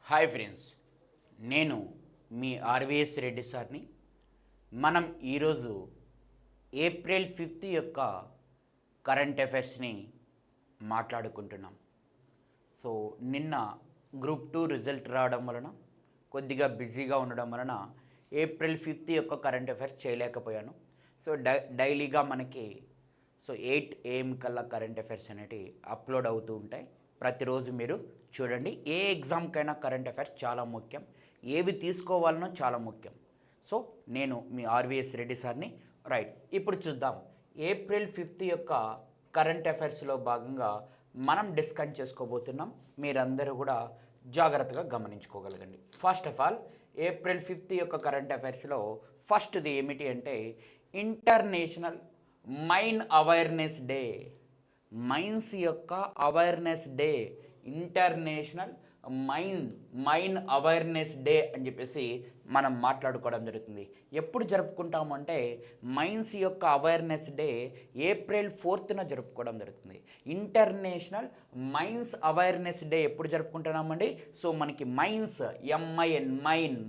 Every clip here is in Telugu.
హాయ్ ఫ్రెండ్స్, నేను మీ ఆర్వీఎస్ రెడ్డి సార్ని. మనం ఈరోజు ఏప్రిల్ 5 యొక్క కరెంట్ అఫైర్స్ని మాట్లాడుకుంటున్నాం. సో నిన్న గ్రూప్ 2 రిజల్ట్ రావడం వలన కొద్దిగా బిజీగా ఉండడం వలన ఏప్రిల్ 5 యొక్క కరెంట్ అఫైర్స్ చేయలేకపోయాను. సో డైలీగా మనకి 8 AM కల్లా కరెంట్ అఫైర్స్ అనేవి అప్లోడ్ అవుతూ ఉంటాయి. ప్రతిరోజు మీరు చూడండి. ఏ ఎగ్జామ్కైనా కరెంట్ అఫైర్స్ చాలా ముఖ్యం, ఏవి తీసుకోవాలనో చాలా ముఖ్యం. సో నేను మీ ఆర్వీఎస్ రెడ్డి సార్ని. రైట్, ఇప్పుడు చూద్దాం. ఏప్రిల్ 5 యొక్క కరెంట్ అఫైర్స్లో భాగంగా మనం డిస్కస్ చేసుకోబోతున్నాం. మీరందరూ కూడా జాగ్రత్తగా గమనించుకోగలగండి. ఫస్ట్ ఆఫ్ ఆల్, ఏప్రిల్ 5 యొక్క కరెంట్ అఫైర్స్లో ఫస్ట్ది ఏమిటి అంటే international mine awareness day. Mines యొక్క awareness day, international mine awareness day అని చెప్పేసి మనం మాట్లాడుకోవడం జరుగుతుంది. ఎప్పుడు జరుపుకుంటామంటే మైన్స్ యొక్క అవేర్నెస్ డే ఏప్రిల్ 4న జరుపుకోవడం జరుగుతుంది. ఇంటర్నేషనల్ మైన్స్ అవేర్నెస్ డే ఎప్పుడు జరుపుకుంటున్నామండి? సో మనకి మైన్స్,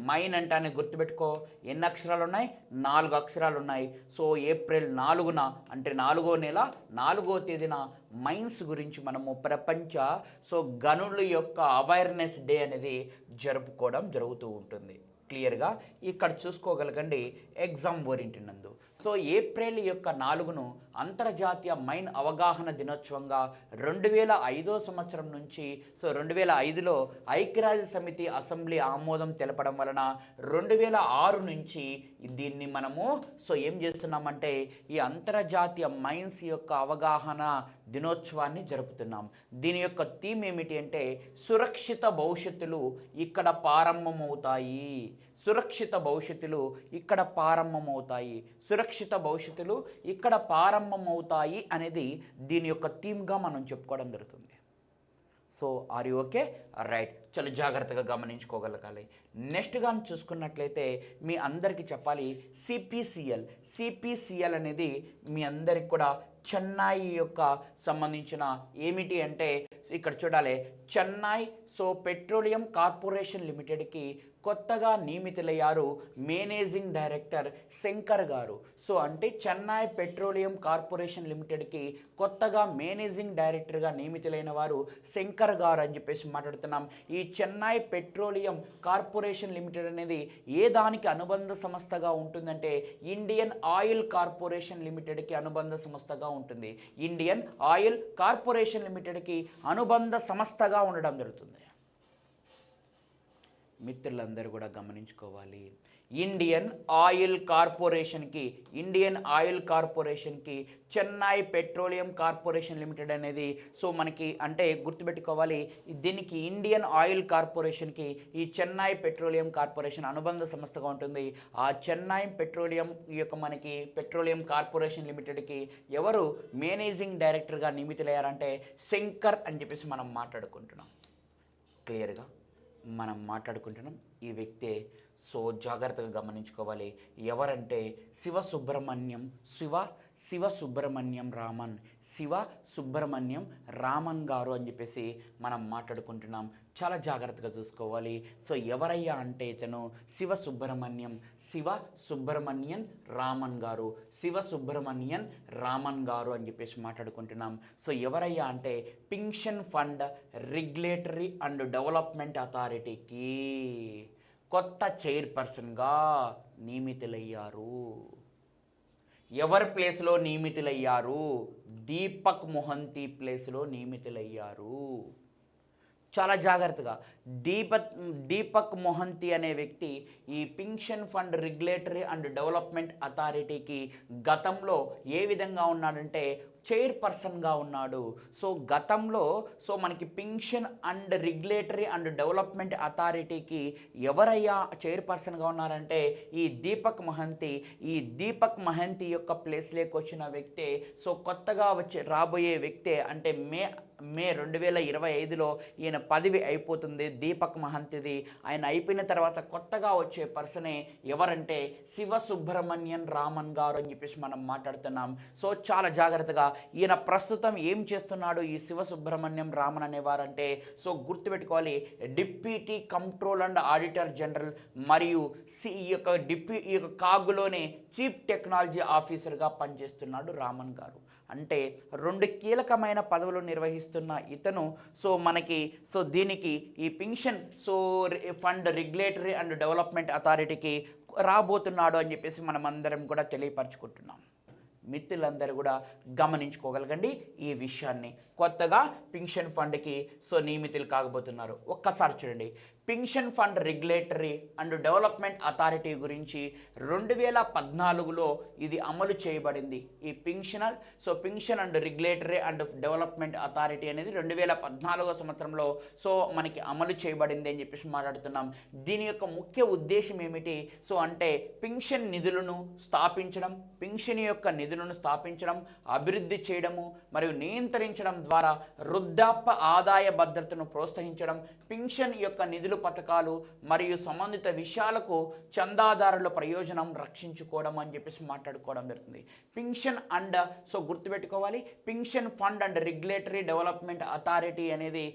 మైన్ అంటానే గుర్తుపెట్టుకో. ఎన్ని అక్షరాలు ఉన్నాయి? 4 అక్షరాలు ఉన్నాయి. సో ఏప్రిల్ 4న అంటే 4వ నెల 4వ తేదీన మైన్స్ గురించి మనము ప్రపంచ గనుల యొక్క అవేర్నెస్ డే అనేది జరుపుకోవడం జరుగుతూ ఉంటుంది. క్లియర్గా ఇక్కడ చూసుకోగలగండి ఎగ్జామ్ ఓరియంటెడ్. సో ఏప్రిల్ 4ను అంతర్జాతీయ మైన్ అవగాహన దినోత్సవంగా 2005 సంవత్సరం నుంచి 2005లో ఐక్యరాజ్య సమితి అసెంబ్లీ ఆమోదం తెలపడం వలన 2006 నుంచి దీన్ని మనము ఏం చేస్తున్నామంటే ఈ అంతర్జాతీయ మైన్స్ యొక్క అవగాహన దినోత్సవాన్ని జరుపుతున్నాం. దీని యొక్క థీమ్ ఏమిటి అంటే సురక్షిత భవిష్యత్తులు ఇక్కడ ప్రారంభమవుతాయి. సురక్షిత భవిష్యత్తులు ఇక్కడ ప్రారంభమవుతాయి. సురక్షిత భవిష్యత్తులు ఇక్కడ ప్రారంభమవుతాయి అనేది దీని యొక్క థీమ్గా మనం చెప్పుకోవడం జరుగుతుంది. So are you okay? Right, చాలా జాగ్రత్తగా గమనించుకోగలగాలి. నెక్స్ట్ కానీ చూసుకున్నట్లయితే మీ అందరికీ చెప్పాలి, సిపిసిఎల్ అనేది మీ అందరికి కూడా చెన్నై యొక్క సంబంధించిన ఏమిటి అంటే ఇక్కడ చూడాలి. చెన్నై పెట్రోలియం కార్పొరేషన్ లిమిటెడ్కి కొత్తగా నియమితులయ్యారు మేనేజింగ్ డైరెక్టర్ శంకర్ గారు. అంటే చెన్నై పెట్రోలియం కార్పొరేషన్ లిమిటెడ్కి కొత్తగా మేనేజింగ్ డైరెక్టర్గా నియమితులైన వారు శంకర్ గారు అని చెప్పేసి మాట్లాడుతున్నాం. ఈ చెన్నై పెట్రోలియం కార్పొరేషన్ లిమిటెడ్ అనేది ఏ దానికి అనుబంధ సంస్థగా ఉంటుందంటే ఇండియన్ ఆయిల్ కార్పొరేషన్ లిమిటెడ్కి అనుబంధ సంస్థగా ఉంటుంది. ఇండియన్ ఆయిల్ కార్పొరేషన్ లిమిటెడ్కి అనుబంధ సంస్థగా ఉండడం జరుగుతుంది. మిత్రులందరూ కూడా గమనించుకోవాలి. ఇండియన్ ఆయిల్ కార్పొరేషన్కి చెన్నై పెట్రోలియం కార్పొరేషన్ లిమిటెడ్ అనేది మనకి అంటే గుర్తుపెట్టుకోవాలి. దీనికి ఇండియన్ ఆయిల్ కార్పొరేషన్కి ఈ చెన్నై పెట్రోలియం కార్పొరేషన్ అనుబంధ సంస్థగా ఉంటుంది. ఆ చెన్నై పెట్రోలియం యొక్క మనకి పెట్రోలియం కార్పొరేషన్ లిమిటెడ్కి ఎవరు మేనేజింగ్ డైరెక్టర్గా నియమితులయ్యారంటే శంకర్ అని చెప్పేసి మనం మాట్లాడుకుంటున్నాం. క్లియర్గా మనం మాట్లాడుకుంటున్నాం. ఈ వ్యక్తే. జాగ్రత్తగా గమనించుకోవాలి. ఎవరంటే శివ సుబ్రహ్మణ్యం రామన్ గారు అని చెప్పేసి మనం మాట్లాడుకుంటున్నాం. చాలా జాగ్రత్తగా చూసుకోవాలి. ఎవరయ్యా అంటే ఇతను శివ సుబ్రహ్మణ్యన్ రామన్ గారు అని చెప్పేసి మాట్లాడుకుంటున్నాం. ఎవరయ్యా అంటే pension fund regulatory and development అథారిటీకి కొత్త చైర్పర్సన్గా నియమితులయ్యారు. ఎవరి ప్లేస్లో నియమితులయ్యారు? దీపక్ మొహంతి ప్లేస్లో నియమితులయ్యారు. చాలా జాగ్రత్తగా. దీపక్ మొహంతి అనే వ్యక్తి ఈ pension fund regulatory and development అథారిటీకి గతంలో ఏ విధంగా ఉన్నాడంటే చైర్పర్సన్గా ఉన్నాడు. గతంలో మనకి pension and regulatory and development అథారిటీకి ఎవరయ్యా చైర్పర్సన్గా ఉన్నారంటే ఈ దీపక్ మహంతి యొక్క ప్లేస్లోకి వచ్చిన వ్యక్తే. కొత్తగా రాబోయే వ్యక్తే. అంటే మే 2025లో ఈయన పదవి అయిపోతుంది దీపక్ మహంతిది. ఆయన అయిపోయిన తర్వాత కొత్తగా వచ్చే పర్సనే ఎవరంటే శివ సుబ్రహ్మణ్యన్ రామన్ గారు అని చెప్పేసి మనం మాట్లాడుతున్నాం. చాలా జాగ్రత్తగా ఈయన ప్రస్తుతం ఏం చేస్తున్నాడు ఈ శివసుబ్రహ్మణ్యం రామన్ అనేవారంటే, సో గుర్తుపెట్టుకోవాలి, deputy control and auditor general మరియు ఈ యొక్క కాగులోనే చీఫ్ టెక్నాలజీ ఆఫీసర్గా పనిచేస్తున్నాడు రామన్ గారు. అంటే 2 కీలకమైన పదవులు నిర్వహిస్తున్న ఇతను దీనికి ఈ pension fund regulatory and development అథారిటీకి రాబోతున్నాడు అని చెప్పేసి మనం అందరం కూడా తెలియపరచుకుంటున్నాం. మిత్రులందరూ కూడా గమనించుకోగలగండి ఈ విషయాన్ని. కొత్తగా పెన్షన్ ఫండ్కి నియమితులు కాకపోతున్నారు. ఒక్కసారి చూడండి, pension fund regulatory and development authority గురించి 2014లో ఇది అమలు చేయబడింది. ఈ pension and regulatory and development authority అనేది 2014 సంవత్సరంలో మనకి అమలు చేయబడింది అని చెప్పేసి మాట్లాడుతున్నాం. దీని యొక్క ముఖ్య ఉద్దేశం ఏమిటి? అంటే పెన్షన్ నిధులను స్థాపించడం, పెన్షన్ యొక్క నిధులను స్థాపించడం, అభివృద్ధి చేయడము మరియు నియంత్రించడం ద్వారా వృద్ధాప్య ఆదాయ భద్రతను ప్రోత్సహించడం, పెన్షన్ యొక్క నిధులు పథకాలు మరియు సంబంధిత విషయాలకు చందాదారుల ప్రయోజనం రక్షించుకోవడం అని చెప్పేసి మాట్లాడుకోవడం జరుగుతుంది. పెన్షన్ అండ్ గుర్తుపెట్టుకోవాలి, pension fund and regulatory development authority అనేది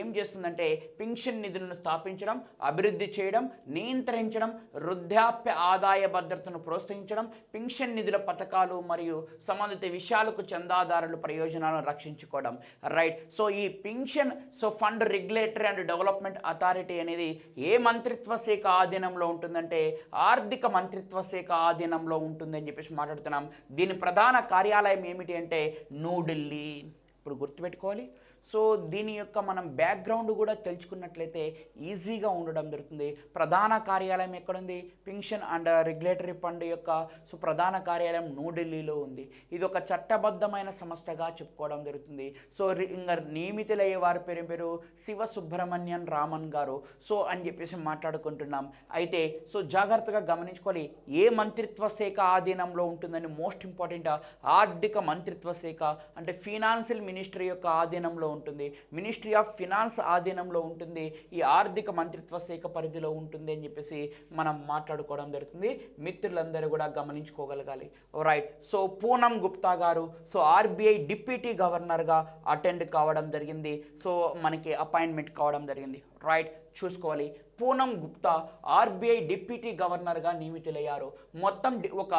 ఏం చేస్తుందంటే పెన్షన్ నిధులను స్థాపించడం, అభివృద్ధి చేయడం, నియంత్రించడం, వృద్ధాప్య ఆదాయ భద్రతను ప్రోత్సహించడం, పెన్షన్ నిధుల పథకాలు మరియు సంబంధిత విషయాలకు చందాదారుల ప్రయోజనాలను రక్షించుకోవడం. రైట్. ఈ pension fund regulatory and development authority అనేది ఏ మంత్రిత్వ శాఖ ఆధీనంలో ఉంటుందంటే ఆర్థిక మంత్రిత్వ శాఖ ఆధీనంలో ఉంటుందని చెప్పేసి మాట్లాడుతున్నాం. దీని ప్రధాన కార్యాలయం ఏమిటి అంటే న్యూఢిల్లీ. ఇప్పుడు గుర్తుపెట్టుకోవాలి. దీని యొక్క మనం బ్యాక్గ్రౌండ్ కూడా తెలుసుకున్నట్లయితే ఈజీగా ఉండడం జరుగుతుంది. ప్రధాన కార్యాలయం ఎక్కడుంది? పెన్షన్ అండ్ రెగ్యులేటరీ ఫండ్ యొక్క ప్రధాన కార్యాలయం న్యూఢిల్లీలో ఉంది. ఇది ఒక చట్టబద్ధమైన సంస్థగా చెప్పుకోవడం జరుగుతుంది. ఇంకా నియమితులయ్యే వారి పేరు శివసుబ్రహ్మణ్యన్ రామన్ గారు అని చెప్పేసి మాట్లాడుకుంటున్నాం. అయితే జాగ్రత్తగా గమనించుకోవాలి, ఏ మంత్రిత్వ శాఖ ఆధీనంలో ఉంటుందని. మోస్ట్ ఇంపార్టెంట్, ఆర్థిక మంత్రిత్వ శాఖ అంటే ఫినాన్షియల్ మినిస్ట్రీ యొక్క ఆధీనంలో ఉంటుంది. మినిస్ట్రీ ఆఫ్ ఫినాన్స్ ఆధీనంలో ఉంటుంది. ఈ ఆర్థిక మంత్రిత్వ శాఖ పరిధిలో ఉంటుంది అని చెప్పేసి మనం మాట్లాడుకోవడం జరుగుతుంది. మిత్రులందరూ కూడా గమనించుకోగలగాలి. రైట్. పూనం గుప్తా గారు ఆర్బీఐ డిప్యూటీ గవర్నర్గా అటెండ్ కావడం జరిగింది. మనకి అపాయింట్మెంట్ కావడం జరిగింది. రైట్. చూసుకోవాలి, పూనం గుప్తా ఆర్బీఐ డిప్యూటీ గవర్నర్గా నియమితులయ్యారు. మొత్తం ఒక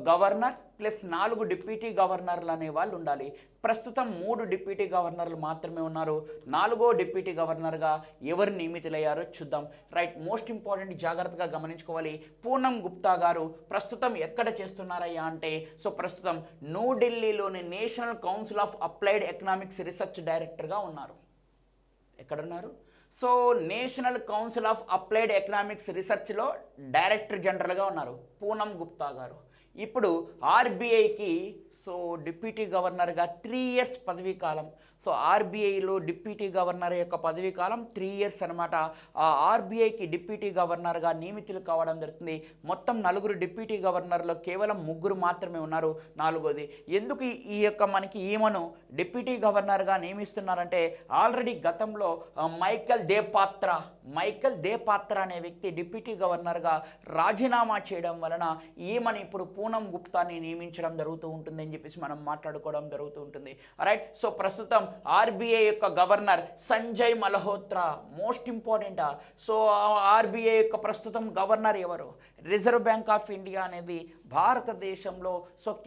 గవర్నర్ ప్లస్ 4 డిప్యూటీ గవర్నర్లు అనే వాళ్ళు ఉండాలి. ప్రస్తుతం 3 డిప్యూటీ గవర్నర్లు మాత్రమే ఉన్నారు. 4వ డిప్యూటీ గవర్నర్గా ఎవరు నియమితులయ్యారో చూద్దాం. రైట్. మోస్ట్ ఇంపార్టెంట్, జాగ్రత్తగా గమనించుకోవాలి. పూనం గుప్తా గారు ప్రస్తుతం ఎక్కడ చేస్తున్నారయ్యా అంటే ప్రస్తుతం న్యూఢిల్లీలోని national council of applied economics research డైరెక్టర్గా ఉన్నారు. ఎక్కడున్నారు? National council of applied economics రీసెర్చ్లో డైరెక్టర్ జనరల్గా ఉన్నారు పూనం గుప్తా గారు. ఇప్పుడు ఆర్బీఐకి డిప్యూటీ గవర్నర్గా 3 ఇయర్స్ పదవీ కాలం. ఆర్బీఐలో డిప్యూటీ గవర్నర్ యొక్క పదవీ కాలం 3 ఇయర్స్ అనమాట. ఆ ఆర్బీఐకి డిప్యూటీ గవర్నర్గా నియమితులు కావడం జరుగుతుంది. మొత్తం 4 డిప్యూటీ గవర్నర్లో కేవలం 3 మాత్రమే ఉన్నారు. 4వది ఎందుకు మనకి ఈమెను డిప్యూటీ గవర్నర్గా నియమిస్తున్నారంటే ఆల్రెడీ గతంలో మైకల్ దే పాత్ర అనే వ్యక్తి డిప్యూటీ గవర్నర్గా రాజీనామా చేయడం వలన ఈమెను ఇప్పుడు పూనం గుప్తాని నియమించడం జరుగుతూ ఉంటుంది అని చెప్పేసి మనం మాట్లాడుకోవడం జరుగుతూ ఉంటుంది. రైట్. ప్రస్తుతం ఆర్బీఐ యొక్క governor Sanjay Malhotra. Most important. RBI యొక్క ప్రస్తుతం గవర్నర్ ఎవరు? రిజర్వ్ బ్యాంక్ ఆఫ్ ఇండియా అనేది భారతదేశంలో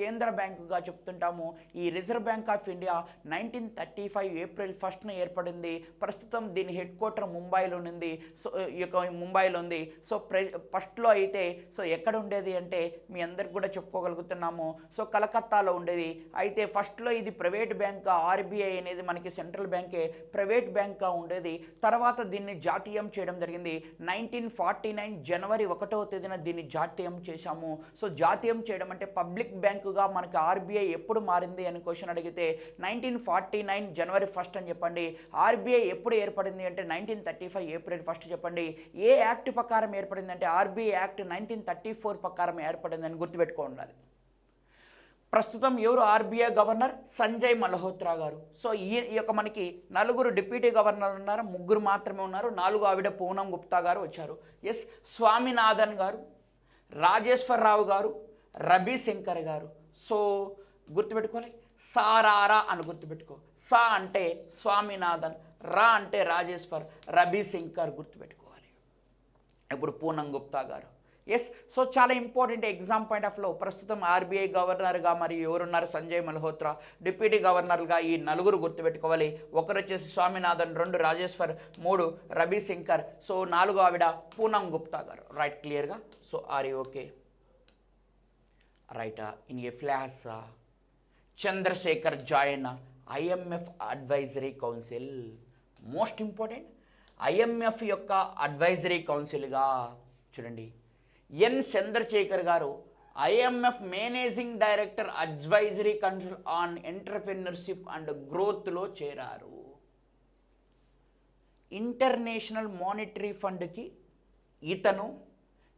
కేంద్ర బ్యాంకుగా చెప్తుంటాము. ఈ reserve bank of India 1935 April 1న ఏర్పడింది. ప్రస్తుతం దీని హెడ్ క్వార్టర్ ముంబైలో ఉంది. ముంబైలో ఉంది. ఫస్ట్లో అయితే ఎక్కడ ఉండేది అంటే మీ అందరికి కూడా చెప్పుకోగలుగుతున్నాము. కలకత్తాలో ఉండేది. అయితే ఫస్ట్లో ఇది ప్రైవేట్ బ్యాంక్. ఆర్బీఐ అనేది మనకి సెంట్రల్ బ్యాంకే, ప్రైవేట్ బ్యాంక్గా ఉండేది. తర్వాత దీన్ని జాతీయం చేయడం జరిగింది. 1949 జనవరి 1వ తేదీన దీన్ని జాతీయం చేశాము. జాతీయం చేయడం అంటే పబ్లిక్ బ్యాంకుగా మనకి ఆర్బీఐ ఎప్పుడు మారింది అని క్వశ్చన్ అడిగితే 1949 జనవరి 1 అని చెప్పండి. ఆర్బీఐ ఎప్పుడు ఏర్పడింది అంటే 1935 ఏప్రిల్ 1 చెప్పండి. ఏ యాక్ట్ ప్రకారం ఏర్పడింది అంటే ఆర్బీఐ యాక్ట్ 1934 ప్రకారం ఏర్పడిందని గుర్తుపెట్టుకోండి. ప్రస్తుతం ఎవరు ఆర్బీఐ గవర్నర్? సంజయ్ మల్హోత్రా గారు. ఈ యొక్క మనకి 4 డిప్యూటీ గవర్నర్లు ఉన్నారు, 3 మాత్రమే ఉన్నారు. 4 ఆవిడ పూనం గుప్తా గారు వచ్చారు. ఎస్. స్వామినాథన్ గారు, రాజేశ్వరరావు గారు, రవి శంకర్ గారు. గుర్తుపెట్టుకోవాలి, సారారా అని గుర్తుపెట్టుకో. సా అంటే స్వామినాథన్, రా అంటే రాజేశ్వర్, రవిశంకర్ గుర్తుపెట్టుకోవాలి. ఇప్పుడు పూనం గుప్తా గారు. ఎస్, సో చాలా ఇంపార్టెంట్ ఎగ్జామ్ పాయింట్ ఆఫ్ లో. ప్రస్తుతం ఆర్బీఐ గవర్నర్గా మరియు ఎవరున్నారు, సంజయ్ మల్హోత్రా. డిప్యూటీ గవర్నర్గా ఈ నలుగురు గుర్తుపెట్టుకోవాలి. ఒకరు వచ్చేసి స్వామినాథన్, 2 రాజేశ్వర్, 3 రవిశంకర్, సో 4 ఆవిడ పూనం గుప్తా గారు. రైట్, క్లియర్గా. So are you okay? Right. In a flash Chandrasekhar join IMF advisory council. Most important, IMF యొక్క అడ్వైజరీ కౌన్సిల్గా చూడండి ఎన్ చంద్రశేఖర్ గారు IMF managing director advisory council on entrepreneurship and గ్రోత్లో చేరారు. ఇంటర్నేషనల్ మానిటరీ ఫండ్కి ఇతను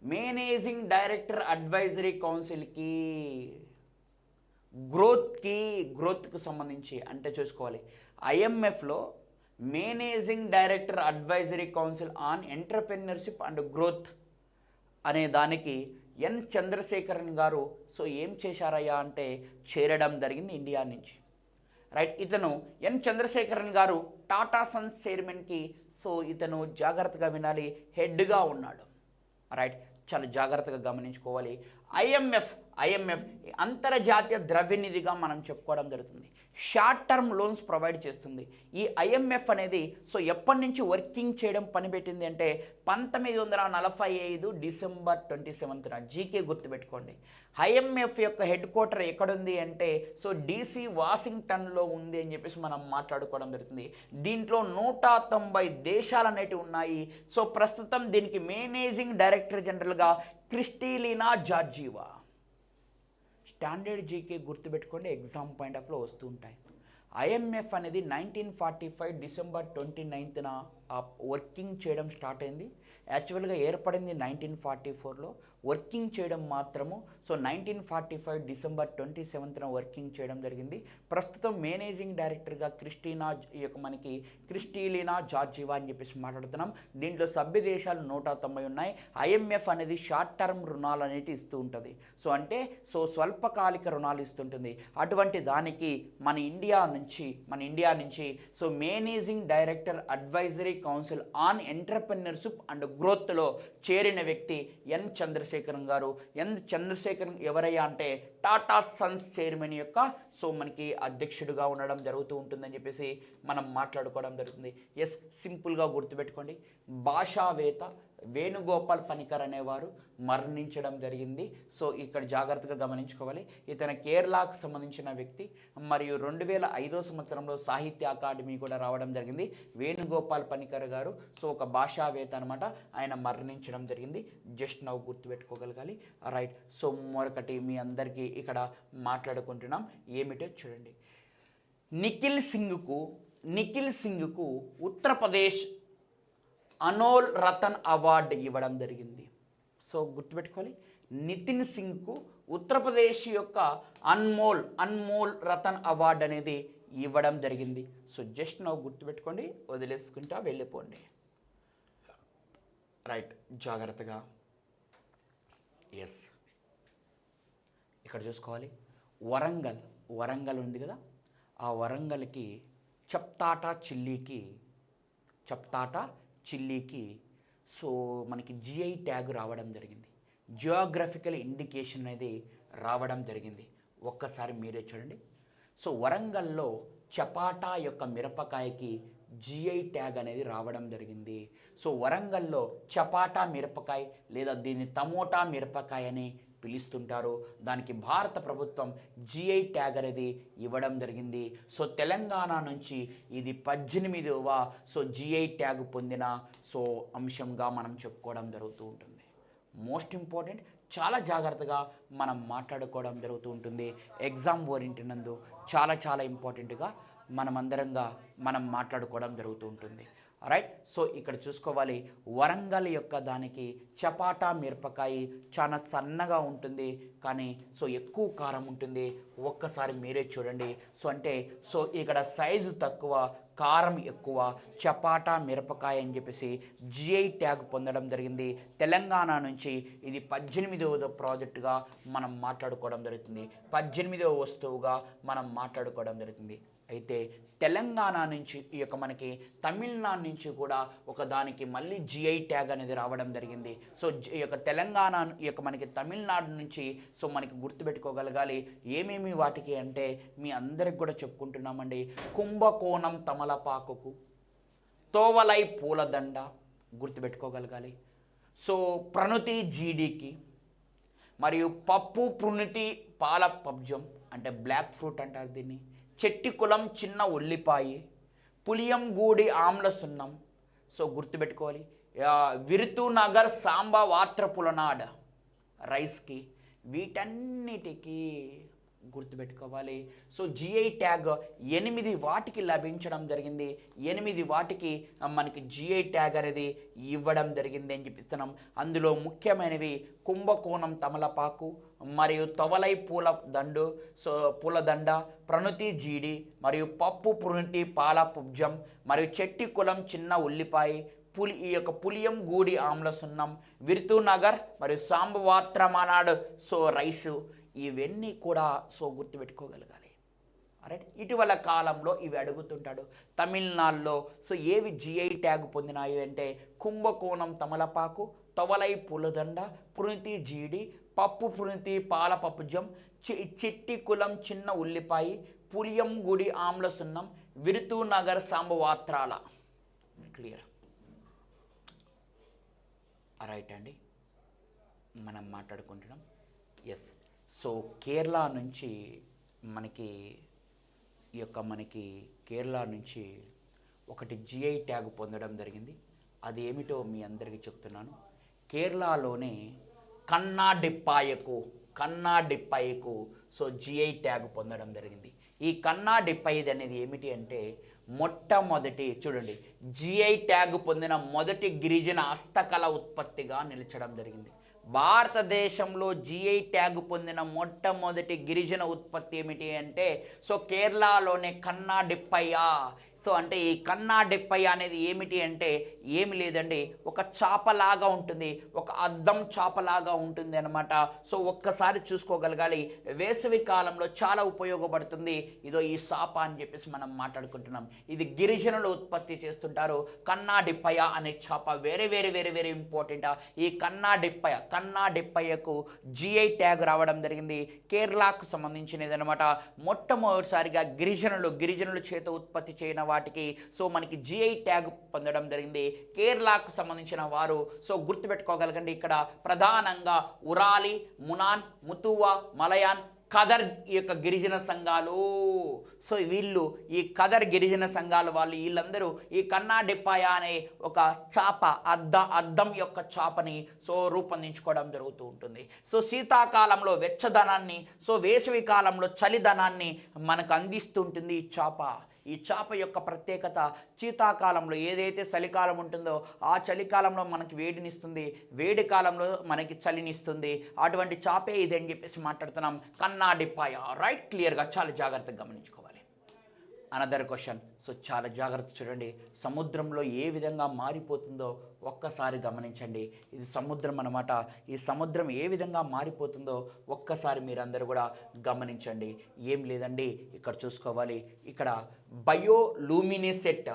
మేనేజింగ్ డైరెక్టర్ అడ్వైజరీ కౌన్సిల్కి గ్రోత్కు సంబంధించి అంటే చూసుకోవాలి. ఐఎంఎఫ్లో managing director advisory council on entrepreneurship and growth అనే దానికి ఎన్ చంద్రశేఖరన్ గారు సో ఏం చేశారయ్యా అంటే చేరడం జరిగింది ఇండియా నుంచి. రైట్, ఇతను ఎన్ చంద్రశేఖరన్ గారు టాటా సన్స్ చైర్మన్కి సో ఇతను జాగ్రత్తగా వినాలి, హెడ్గా ఉన్నాడు. రైట్, చాలా జాగ్రత్తగా గమనించుకోవాలి. ఐఎంఎఫ్ అంతర్జాతీయ ద్రవ్యనిధిగా మనం చెప్పుకోవడం జరుగుతుంది. షార్ట్ టర్మ్ లోన్స్ ప్రొవైడ్ చేస్తుంది. ఈ ఐఎంఎఫ్ అనేది సో ఎప్పటి నుంచి వర్కింగ్ చేయడం పనిపెట్టింది అంటే 1945 డిసెంబర్ 27న. జీకే గుర్తుపెట్టుకోండి. ఐఎంఎఫ్ యొక్క హెడ్ క్వార్టర్ ఎక్కడుంది అంటే సో DC వాషింగ్టన్లో ఉంది అని చెప్పేసి మనం మాట్లాడుకోవడం జరుగుతుంది. దీంట్లో 190 దేశాలు అనేటివి ఉన్నాయి. సో ప్రస్తుతం దీనికి మేనేజింగ్ డైరెక్టర్ జనరల్గా క్రిస్టిలినా జార్జివా. స్టాండర్డ్ జీకే గుర్తుపెట్టుకోండి, ఎగ్జామ్ పాయింట్ ఆఫ్లో వస్తూ ఉంటాయి. ఐఎంఎఫ్ అనేది 1945 డిసెంబర్ 29న వర్కింగ్ చేయడం స్టార్ట్ అయింది. యాక్చువల్గా ఏర్పడింది 1944లో, వర్కింగ్ చేయడం మాత్రము సో 1945 డిసెంబర్ 27న వర్కింగ్ చేయడం జరిగింది. ప్రస్తుతం మేనేజింగ్ డైరెక్టర్గా క్రిస్టిలినా జార్జివా అని చెప్పేసి మాట్లాడుతున్నాం. దీంట్లో సభ్య దేశాలు 190 ఉన్నాయి. ఐఎంఎఫ్ అనేది షార్ట్ టర్మ్ రుణాలు అనేవి ఇస్తూ ఉంటుంది. సో అంటే సో స్వల్పకాలిక రుణాలు ఇస్తుంటుంది. అటువంటి దానికి మన ఇండియా నుంచి so managing director advisory council on entrepreneurship and గ్రోత్లో చేరిన వ్యక్తి ఎన్ చంద్రశేఖరన్ గారు. ఎన్ చంద్రశేఖరన్ ఎవరయ్యా అంటే టాటా సన్స్ చైర్మన్ యొక్క సో మనకి అధ్యక్షుడిగా ఉండడం జరుగుతూ ఉంటుందని చెప్పేసి మనం మాట్లాడుకోవడం జరుగుతుంది. ఎస్, సింపుల్గా గుర్తుపెట్టుకోండి. భాషావేత్త వేణుగోపాల్ పనికర్ అనేవారు మరణించడం జరిగింది. సో ఇక్కడ జాగ్రత్తగా గమనించుకోవాలి. ఇతను కేరళకు సంబంధించిన వ్యక్తి మరియు 2005 సంవత్సరంలో సాహిత్య అకాడమీ కూడా రావడం జరిగింది. వేణుగోపాల్ పనికర్ గారు సో ఒక భాషావేత్త అనమాట, ఆయన మరణించడం జరిగింది. జస్ట్ నవ్వు గుర్తుపెట్టుకోగలగాలి. రైట్, సో మరొకటి మీ అందరికీ ఇక్కడ మాట్లాడుకుంటున్నాం ఏమిటో చూడండి. నిఖిల్ సింగ్కు ఉత్తరప్రదేశ్ అనోల్ రతన్ అవార్డు ఇవ్వడం జరిగింది. సో గుర్తుపెట్టుకోవాలి, నితిన్ సింగ్కు ఉత్తరప్రదేశ్ యొక్క అన్మోల్ రతన్ అవార్డు అనేది ఇవ్వడం జరిగింది. సో జస్ట్ నవ్వు గుర్తుపెట్టుకోండి, వదిలేసుకుంటా వెళ్ళిపోండి. రైట్, జాగ్రత్తగా. ఎస్, ఇక్కడ చూసుకోవాలి. వరంగల్ ఉంది కదా, ఆ వరంగల్కి చప్తాటా చిల్లీకి సో మనకి జిఐ ట్యాగ్ రావడం జరిగింది. జియోగ్రఫికల్ ఇండికేషన్ అనేది రావడం జరిగింది. ఒక్కసారి మీరే చూడండి. సో వరంగల్లో చపాటా యొక్క మిరపకాయకి జిఐ ట్యాగ్ అనేది రావడం జరిగింది. సో వరంగల్లో చపాటా మిరపకాయ లేదా దీన్ని టమోటా మిరపకాయ అని పిలుస్తుంటారు. దానికి భారత ప్రభుత్వం జిఐ ట్యాగ్ అనేది ఇవ్వడం జరిగింది. సో తెలంగాణ నుంచి ఇది 18వ సో జిఐ ట్యాగ్ పొందిన సో అంశంగా మనం చెప్పుకోవడం జరుగుతూ ఉంటుంది. మోస్ట్ ఇంపార్టెంట్, చాలా జాగ్రత్తగా మనం మాట్లాడుకోవడం జరుగుతూ ఉంటుంది. ఎగ్జామ్ ఓరియంటెడ్ నందు చాలా ఇంపార్టెంట్గా మనం మాట్లాడుకోవడం జరుగుతూ ఉంటుంది. రైట్, సో ఇక్కడ చూసుకోవాలి. వరంగల్ యొక్క దానికి చపాటా మిరపకాయ చాలా సన్నగా ఉంటుంది, కానీ సో ఎక్కువ కారం ఉంటుంది. ఒక్కసారి మీరే చూడండి. సో అంటే సో ఇక్కడ సైజు తక్కువ, కారం ఎక్కువ, చపాటా మిరపకాయ అని చెప్పేసి జిఐ ట్యాగ్ పొందడం జరిగింది. తెలంగాణ నుంచి ఇది 18వ ప్రాజెక్టుగా మనం మాట్లాడుకోవడం జరుగుతుంది, 18వ వస్తువుగా మనం మాట్లాడుకోవడం జరుగుతుంది. అయితే తెలంగాణ నుంచి ఈ యొక్క మనకి తమిళనాడు నుంచి కూడా ఒక దానికి మళ్ళీ జిఐ ట్యాగ్ అనేది రావడం జరిగింది. సో ఈ యొక్క తెలంగాణ ఈ యొక్క మనకి తమిళనాడు నుంచి సో మనకి గుర్తుపెట్టుకోగలగాలి ఏమేమి వాటికి అంటే మీ అందరికి కూడా చెప్పుకుంటున్నామండి. కుంభకోణం తమలపాకుకు, తోవలై పూలదండ గుర్తుపెట్టుకోగలగాలి. సో ప్రణుతి జీడికి, మరియు పప్పు ప్రుణితి పాల పబ్జం అంటే బ్లాక్ ఫ్రూట్ అంటారు దీన్ని, చెట్టి కులం చిన్న ఉల్లిపాయి, పులియం గూడి ఆమ్ల సున్నం. సో గుర్తుపెట్టుకోవాలి. విరుతు నగర్ సాంబా వాత్ర పులనాడ్ రైస్కి, వీటన్నిటికీ గుర్తుపెట్టుకోవాలి. సో జిఐ ట్యాగ్ 8 వాటికి లభించడం జరిగింది. 8 వాటికి మనకి జిఐ ట్యాగ్ అనేది ఇవ్వడం జరిగింది అని చెప్పిస్తున్నాం. అందులో ముఖ్యమైనవి కుంభకోణం తమలపాకు, మరియు తొవలై పూలదండ, ప్రణుతి జీడి, మరియు పప్పు ప్రుణితి పాల పుబ్జం, మరియు చెట్టి కులం చిన్న ఉల్లిపాయ, ఈ యొక్క పులియం గూడి ఆమ్ల సున్నం, విరుతు నగర్ మరియు సాంబవాత్రమానాడు సో రైసు, ఇవన్నీ కూడా సో గుర్తుపెట్టుకోగలగాలి. రైట్. ఇటీవల కాలంలో ఇవి అడుగుతుంటాడు తమిళనాడులో. సో ఏవి జిఐ ట్యాగ్ పొందినాయి అంటే కుంభకోణం తమలపాకు, తొవలై పూలదండ, ప్రుణితి జీడి, పప్పు ప్రుణితి పాల పప్పుజం, చిట్టి కులం చిన్న ఉల్లిపాయ, పులియం గుడి ఆమ్ల సున్నం, విరుతు నగర్ సాంబవాత్రాల. క్లియర్. రైట్ అండి, మనం మాట్లాడుకుంటున్నాం. ఎస్. సో కేరళ నుంచి మనకి కేరళ నుంచి ఒకటి జిఐ ట్యాగ్ పొందడం జరిగింది. అది ఏమిటో మీ అందరికీ చెప్తున్నాను. కేరళలోనే కన్నాడిప్పాయకు సో జిఐ ట్యాగ్ పొందడం జరిగింది. ఈ కన్నాడిప్పాయిది అనేది ఏమిటి అంటే మొట్టమొదటి చూడండి జిఐ ట్యాగ్ పొందిన మొదటి గిరిజన హస్తకళ ఉత్పత్తిగా నిలిచడం జరిగింది. భారతదేశంలో జిఐ ట్యాగ్ పొందిన మొట్టమొదటి గిరిజన ఉత్పత్తి ఏమిటి అంటే సో కేరళలోనే కన్నాడిప్పయ్య. సో అంటే ఈ కన్నాడిప్పయ్య అనేది ఏమిటి అంటే ఏమి లేదండి, ఒక చాపలాగా ఉంటుంది, ఒక అద్దం చాపలాగా ఉంటుంది అనమాట. సో ఒక్కసారి చూసుకోగలగాలి. వేసవి కాలంలో చాలా ఉపయోగపడుతుంది. ఇదో ఈ చాప అని చెప్పేసి మనం మాట్లాడుకుంటున్నాం. ఇది గిరిజనులు ఉత్పత్తి చేస్తుంటారు. కన్నాడిప్పయ్య అనే చాప very very very very important. ఈ కన్నాడిప్పయ్యకు జిఐ ట్యాగ్ రావడం జరిగింది. కేరళకు సంబంధించినది అనమాట. మొట్టమొదటిసారిగా గిరిజనుల చేత ఉత్పత్తి చేయన వాటికి సో మనకి జిఐ ట్యాగ్ పొందడం జరిగింది. కేరళకు సంబంధించిన వారు సో గుర్తుపెట్టుకోగలగండి. ఇక్కడ ప్రధానంగా ఉరాలి, మునాన్, ముతువా, మలయాన్, కదర్ ఈ యొక్క గిరిజన సంఘాలు. సో వీళ్ళు ఈ కదర్ గిరిజన సంఘాల వాళ్ళు వీళ్ళందరూ ఈ కన్నాడిప్పాయ అనే ఒక చాప అద్దం యొక్క చాపని సో రూపొందించుకోవడం జరుగుతూ ఉంటుంది. సో శీతాకాలంలో వెచ్చదనాన్ని, సో వేసవి కాలంలో చలిదనాన్ని మనకు అందిస్తుంటుంది ఈ చాప. ఈ చాప యొక్క ప్రత్యేకత శీతాకాలంలో ఏదైతే చలికాలం ఉంటుందో ఆ చలికాలంలో మనకి వేడినిస్తుంది, వేడి కాలంలో మనకి చలినిస్తుంది. అటువంటి చాపే ఇది అని చెప్పేసి మాట్లాడుతున్నాం. కన్నాడిప్పాయ. రైట్. క్లియర్గా చాలా జాగ్రత్తగా గమనించుకోవాలి. Another question. సో చాలా జాగ్రత్త చూడండి. సముద్రంలో ఏ విధంగా మారిపోతుందో ఒక్కసారి గమనించండి. ఇది సముద్రం అన్నమాట. ఈ సముద్రం ఏ విధంగా మారిపోతుందో ఒక్కసారి మీరందరూ కూడా గమనించండి. ఏం లేదండి, ఇక్కడ చూసుకోవాలి. ఇక్కడ బయోలూమినిసెట్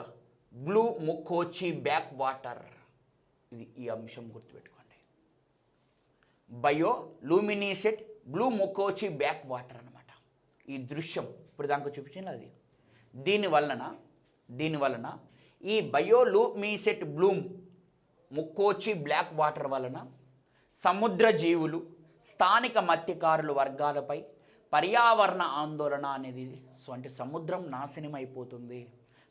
బ్లూ ముకోచి బ్యాక్ వాటర్, ఇది ఈ అంశం గుర్తుపెట్టుకోండి. బయోలూమినిసెట్ బ్లూ ముకోచి బ్యాక్ వాటర్ అనమాట. ఈ దృశ్యం ఇప్పుడు దానికి చూపించింది అది. దీనివలన ఈ బయోలూమినిసెట్ బ్లూమ్ ముక్కోచి బ్లాక్ వాటర్ వలన సముద్ర జీవులు, స్థానిక మత్స్యకారుల వర్గాలపై పర్యావరణ ఆందోళన అనేది సో అంటే సముద్రం నాశనం అయిపోతుంది.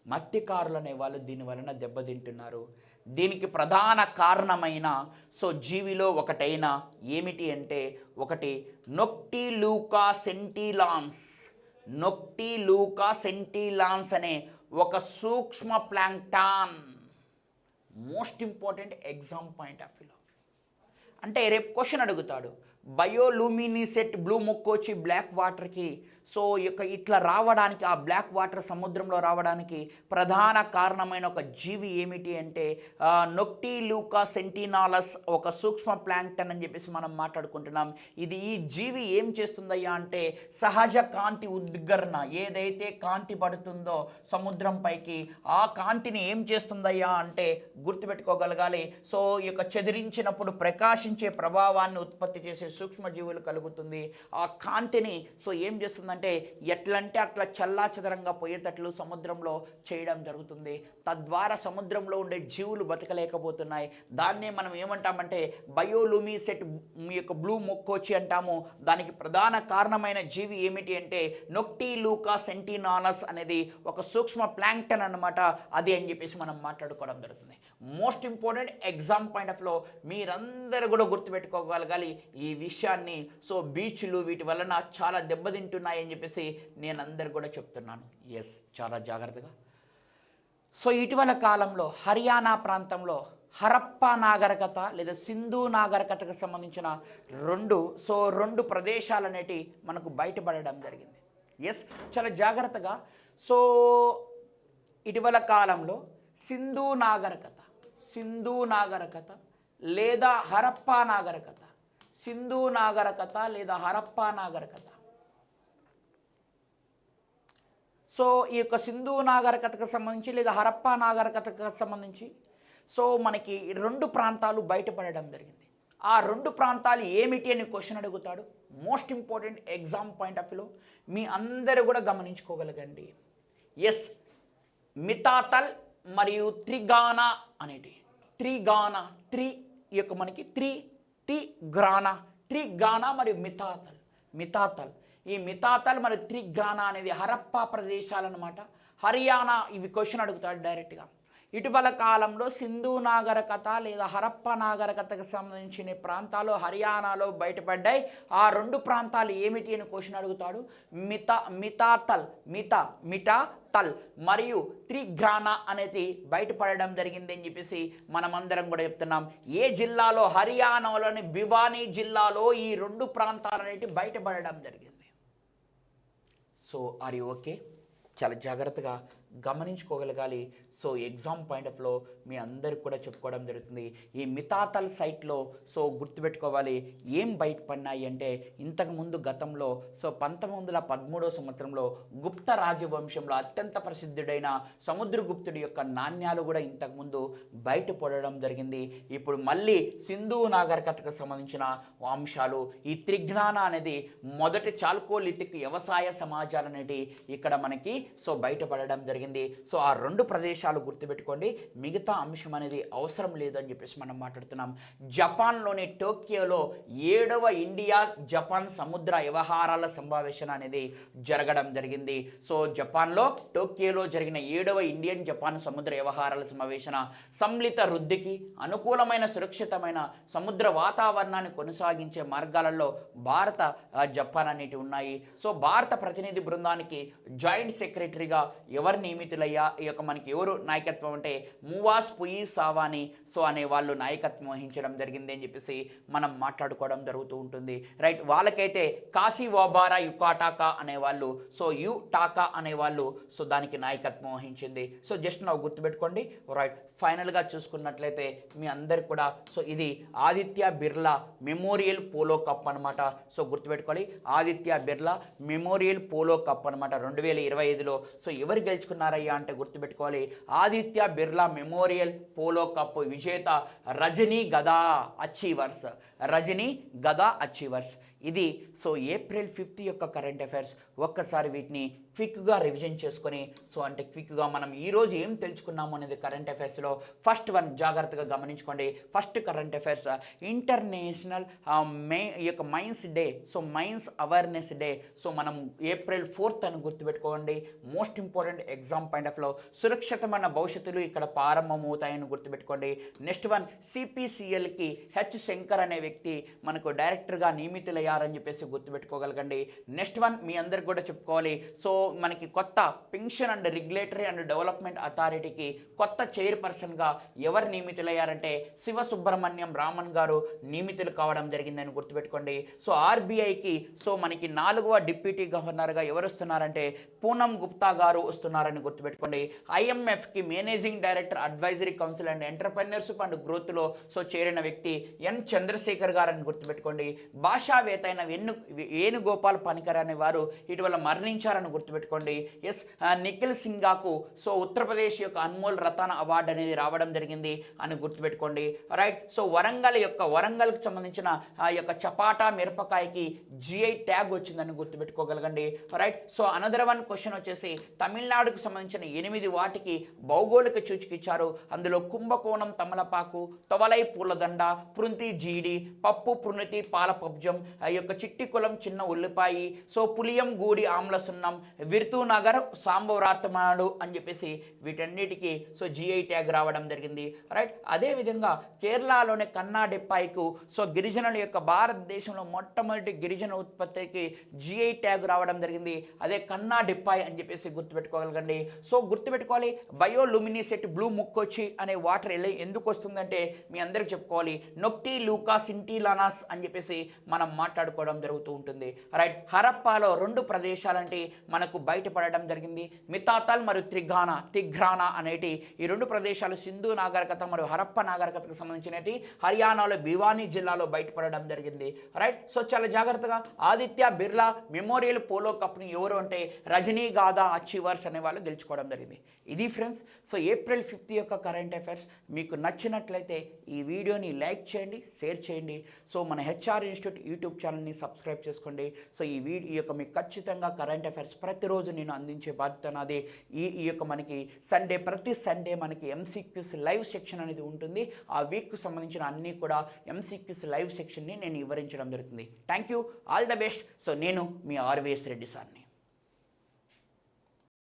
మత్స్యకారులు అనే వాళ్ళు దీని వలన దెబ్బతింటున్నారు. దీనికి ప్రధాన కారణమైన సో జీవిలో ఒకటైన ఏమిటి అంటే ఒకటి నొక్టిలూకా సెంటిలాన్స్ అనే ఒక సూక్ష్మ plankton. Most important exam point of వ్యూలో. అంటే రేపు క్వశ్చన్ అడుగుతాడు, బయోలూమినిసెట్ బ్లూ మొక్కోచి బ్లాక్ వాటర్కి సో ఇట్లా రావడానికి, ఆ బ్లాక్ వాటర్ సముద్రంలో రావడానికి ప్రధాన కారణమైన ఒక జీవి ఏమిటి అంటే నొక్టిల్యూకా సెంటినాలస్, ఒక సూక్ష్మ ప్లాంక్టన్ అని చెప్పేసి మనం మాట్లాడుకుంటున్నాం. ఈ జీవి ఏం చేస్తుందయ్యా అంటే సహజ కాంతి ఉద్గరణ, ఏదైతే కాంతి పడుతుందో సముద్రం పైకి, ఆ కాంతిని ఏం చేస్తుందయ్యా అంటే గుర్తుపెట్టుకోగలగాలి. సో చెదిరించినప్పుడు ప్రకాశించే ప్రభావాన్ని ఉత్పత్తి చేసే సూక్ష్మజీవులు కలుగుతుంది. ఆ కాంతిని సో ఏం చేస్తుందంటే ఎట్లంటే అట్లా చల్లా చెదరంగా పోయేటట్లు సముద్రంలో చేయడం జరుగుతుంది. తద్వారా సముద్రంలో ఉండే జీవులు బతకలేకపోతున్నాయి. దాన్నే మనం ఏమంటామంటే బయోలూమిసెట్ బ్లూ మొక్కోచి అంటాము. దానికి ప్రధాన కారణమైన జీవి ఏమిటి అంటే నొక్టిల్యూకా సెంటినాలస్ అనేది ఒక సూక్ష్మ ప్లాంక్టన్ అన్నమాట. అది అని చెప్పేసి మనం మాట్లాడుకోవడం జరుగుతుంది. Most important exam point of లో మీరందరూ కూడా గుర్తుపెట్టుకోగలగాలి ఈ విషయాన్ని. సో బీచ్లు వీటి వలన చాలా దెబ్బతింటున్నాయి అని చెప్పేసి నేను అందరు కూడా చెప్తున్నాను. ఎస్, చాలా జాగ్రత్తగా. సో ఇటీవల కాలంలో హర్యానా ప్రాంతంలో హరప్పా నాగరికత లేదా సింధు నాగరికతకు సంబంధించిన రెండు ప్రదేశాలు అనేటి మనకు బయటపడడం జరిగింది. ఎస్, చాలా జాగ్రత్తగా. సో ఇటీవల కాలంలో సింధు నాగరికత లేదా హరప్పా నాగరికత, సింధు నాగరికత లేదా హరప్పా నాగరికత. సో ఈ సింధు నాగరికతకు సంబంధించి లేదా హరప్పా నాగరికతకు సంబంధించి సో మనకి 2 ప్రాంతాలు బయటపడడం జరిగింది. ఆ 2 ప్రాంతాలు ఏమిటి అని క్వశ్చన్ అడుగుతాడు. Most important exam point of వ్యూలో మీ అందరూ కూడా గమనించుకోగలగండి. ఎస్, మితాతల్ మరియు త్రిగానా అనేటి త్రిగానా మరియు మితాతల్. ఈ మితాతల్ మరియు త్రిగానా అనేది హరప్పా ప్రదేశాలన్నమాట. హర్యానా ఇవి క్వశ్చన్ అడుగుతాడు డైరెక్ట్గా. ఇటీవల కాలంలో సింధు నాగరికత లేదా హరప్పా నాగరికతకు సంబంధించిన ప్రాంతాలు హర్యానాలో బయటపడ్డాయి. ఆ 2 ప్రాంతాలు ఏమిటి అని క్వశ్చన్ అడుగుతాడు. మితాతల్ మరియు త్రిగానా అనేది బయటపడడం జరిగింది అని చెప్పేసి మనమందరం కూడా చెప్తున్నాం. ఏ జిల్లాలో? హర్యానాలోని భివానీ జిల్లాలో ఈ 2 ప్రాంతాలు అనేవి బయటపడడం జరిగింది. So are you okay? చాలా జాగ్రత్తగా గమనించుకోగలగాలి. సో ఎగ్జామ్ పాయింట్ ఆఫ్ లో మీ అందరికి కూడా చెప్పుకోవడం జరుగుతుంది. ఈ మితాతల్ సైట్లో సో గుర్తుపెట్టుకోవాలి ఏం బయటపడినాయి అంటే ఇంతకుముందు గతంలో సో 1913వ సంవత్సరంలో గుప్త రాజవంశంలో అత్యంత ప్రసిద్ధుడైన సముద్రగుప్తుడి యొక్క నాణ్యాలు కూడా ఇంతకుముందు బయటపడడం జరిగింది. ఇప్పుడు మళ్ళీ సింధు నాగరికతకు సంబంధించిన అంశాలు, ఈ త్రిజ్ఞాన అనేది మొదటి చాల్కోలిథిక్ వ్యవసాయ సమాజాలు అనేటి ఇక్కడ మనకి సో బయటపడడం జరిగింది. సో ఆ 2 ప్రదేశాలు గుర్తుపెట్టుకోండి. మిగతా అంశం అనేది అవసరం లేదు అని చెప్పేసి మనం మాట్లాడుతున్నాం. జపాన్లోని టోక్యోలో 7వ ఇండియా జపాన్ సముద్ర వ్యవహారాల సమావేశం అనేది జరగడం జరిగింది. సో జపాన్లో టోక్యోలో జరిగిన 7వ ఇండియన్ జపాన్ సముద్ర వ్యవహారాల సమావేశన సమ్మిళిత వృద్ధికి అనుకూలమైన సురక్షితమైన సముద్ర వాతావరణాన్ని కొనసాగించే మార్గాలలో భారత జపాన్ అనేటివి ఉన్నాయి. సో భారత ప్రతినిధి బృందానికి జాయింట్ సెక్రటరీగా ఎవరు నియమితులయ్యా? మనకి ఎవరు నాయకత్వం అంటే మువాస్ పుయి సావాని సో అనే వాళ్ళు నాయకత్వం వహించడం జరిగింది అని చెప్పేసి మనం మాట్లాడుకోవడం జరుగుతూ ఉంటుంది. రైట్, వాళ్ళకైతే కాశీ వాబారా యుకాటాకా అనేవాళ్ళు, సో టాకా అనేవాళ్ళు సో దానికి నాయకత్వం వహించింది. సో జస్ట్ నా గుర్తుపెట్టుకోండి. రైట్, ఫైనల్గా చూసుకున్నట్లయితే మీ అందరికి కూడా సో ఇది Aditya Birla memorial polo cup అనమాట. సో గుర్తుపెట్టుకోవాలి, Aditya Birla memorial polo cup అనమాట 2025లో. సో ఎవరు గెలుచుకున్నారయ్యా అంటే గుర్తుపెట్టుకోవాలి, Aditya Birla memorial polo cup విజేత రజనీ గదా అచీవర్స్. ఇది సో ఏప్రిల్ 5 యొక్క కరెంట్ అఫైర్స్. ఒక్కసారి వీటిని క్విక్గా రివిజన్ చేసుకొని సో అంటే క్విక్గా మనం ఈరోజు ఏం తెలుసుకున్నాము అనేది కరెంట్ అఫైర్స్లో ఫస్ట్ వన్ జాగ్రత్తగా గమనించుకోండి. First current affairs international mines day, so mines awareness day. So మనం ఏప్రిల్ 4 అని గుర్తుపెట్టుకోండి. Most important exam point of లో సురక్షితమైన భవిష్యత్తులు ఇక్కడ ప్రారంభమవుతాయని గుర్తుపెట్టుకోండి. నెక్స్ట్ వన్ సిపిసిఎల్కి హెచ్ శంకర్ అనే వ్యక్తి మనకు డైరెక్టర్గా నియమితులయ్యారని చెప్పేసి గుర్తుపెట్టుకోగలగండి. నెక్స్ట్ వన్ మీ అందరికి కూడా చెప్పుకోవాలి. సో మనకి కొత్త pension and regulatory and development అథారిటీకి కొత్త చైర్పర్సన్గా ఎవరు నియమితులయ్యారంటే శివ సుబ్రహ్మణ్యం రామన్ గారు నియమితులు కావడం జరిగిందని గుర్తుపెట్టుకోండి. సో ఆర్బీఐకి సో మనకి 4వ డిప్యూటీ గవర్నర్గా ఎవరు వస్తున్నారంటే పూనం గుప్తా గారు వస్తున్నారని గుర్తుపెట్టుకోండి. ఐఎంఎఫ్కి managing director advisory council and entrepreneurship and గ్రోత్లో సో చేరిన వ్యక్తి ఎన్ చంద్రశేఖర్ గారు అని గుర్తుపెట్టుకోండి. భాషావేత్త అయిన వేణుగోపాల్ పనికర్ అనే వారు ఇటీవల మరణించారని గుర్తుపెట్టుకోండి. నిఖిల్ సింగాకు సో ఉత్తరప్రదేశ్ యొక్క అన్మోల్ రతన్ అవార్డు అనేది రావడం జరిగింది అని గుర్తుపెట్టుకోండి. రైట్. సో వరంగల్కి సంబంధించిన ఆ యొక్క చపాటా మిరపకాయకి జిఐ ట్యాగ్ వచ్చిందని గుర్తుపెట్టుకోగలగండి. Right. So another one question వచ్చేసి తమిళనాడుకు సంబంధించిన 8 వాటికి భౌగోళిక సూచిక ఇచ్చారు. అందులో కుంభకోణం తమలపాకు, తొవలై పూలదండ, పృంతి జీడి, పప్పు పృణితి పాల పబ్జం, ఆ యొక్క చిట్టి కులం చిన్న ఉల్లిపాయి, సో పులియం గూడి ఆమ్ల సున్నం, విర్తూనగర్ సాంబవరాతమాడు అని చెప్పేసి వీటన్నిటికీ సో జిఐ ట్యాగ్ రావడం జరిగింది. రైట్. అదేవిధంగా కేరళలోని కన్నా డిప్పాయికు సో గిరిజనుల యొక్క భారతదేశంలో మొట్టమొదటి గిరిజన ఉత్పత్తికి జిఐ ట్యాగ్ రావడం జరిగింది. అదే కన్నా డిప్పాయి అని చెప్పేసి గుర్తుపెట్టుకోగలగండి. సో గుర్తుపెట్టుకోవాలి, బయోలుమినిసెట్ బ్లూ ముక్కొచ్చి అనే వాటర్ ఎందుకు వస్తుందంటే మీ అందరికి చెప్పుకోవాలి, నొక్టి లూకా సింటిలానాస్ అని చెప్పేసి మనం మాట్లాడుకోవడం జరుగుతూ ఉంటుంది. రైట్. హరప్పాలో 2 ప్రదేశాలంటే మనకు బయటపడడం జరిగింది. మితాతల్ మరియు తిఘ్రానా అనేటి ఈ 2 ప్రదేశాలు సింధు నాగరికత మరియు హరప్ప నాగరికతకు సంబంధించినవి హర్యానాలో భివానీ జిల్లాలో బయటపడడం జరిగింది. రైట్. సో చాలా జాగ్రత్తగా ఆదిత్య బిర్లా మెమోరియల్ పోలో కప్ని ఎవరు అంటే రజనీగాథా అచీవర్స్ అనే వాళ్ళు గెలుచుకోవడం జరిగింది. ఇది ఫ్రెండ్స్. సో ఏప్రిల్ 5 యొక్క కరెంట్ అఫైర్స్ మీకు నచ్చినట్లయితే ఈ వీడియోని లైక్ చేయండి, షేర్ చేయండి. సో మన హెచ్ఆర్ ఇన్స్టిట్యూట్ యూట్యూబ్ ఛానల్ని సబ్స్క్రైబ్ చేసుకోండి. సో ఈ యొక్క మీకు ఖచ్చితంగా కరెంట్ అఫైర్స్ ప్రతిరోజు నేను అందించే బాధ్యత నాది. ఈ యొక్క మనకి ప్రతి సండే మనకి ఎంసీక్యూస్ లైవ్ సెక్షన్ అనేది ఉంటుంది. ఆ వీక్కు సంబంధించిన అన్నీ కూడా ఎంసీక్యూస్ లైవ్ సెక్షన్ని నేను వివరించడం జరుగుతుంది. Thank you, all the best. So నేను మీ ఆర్వీఎస్ రెడ్డి సార్ని.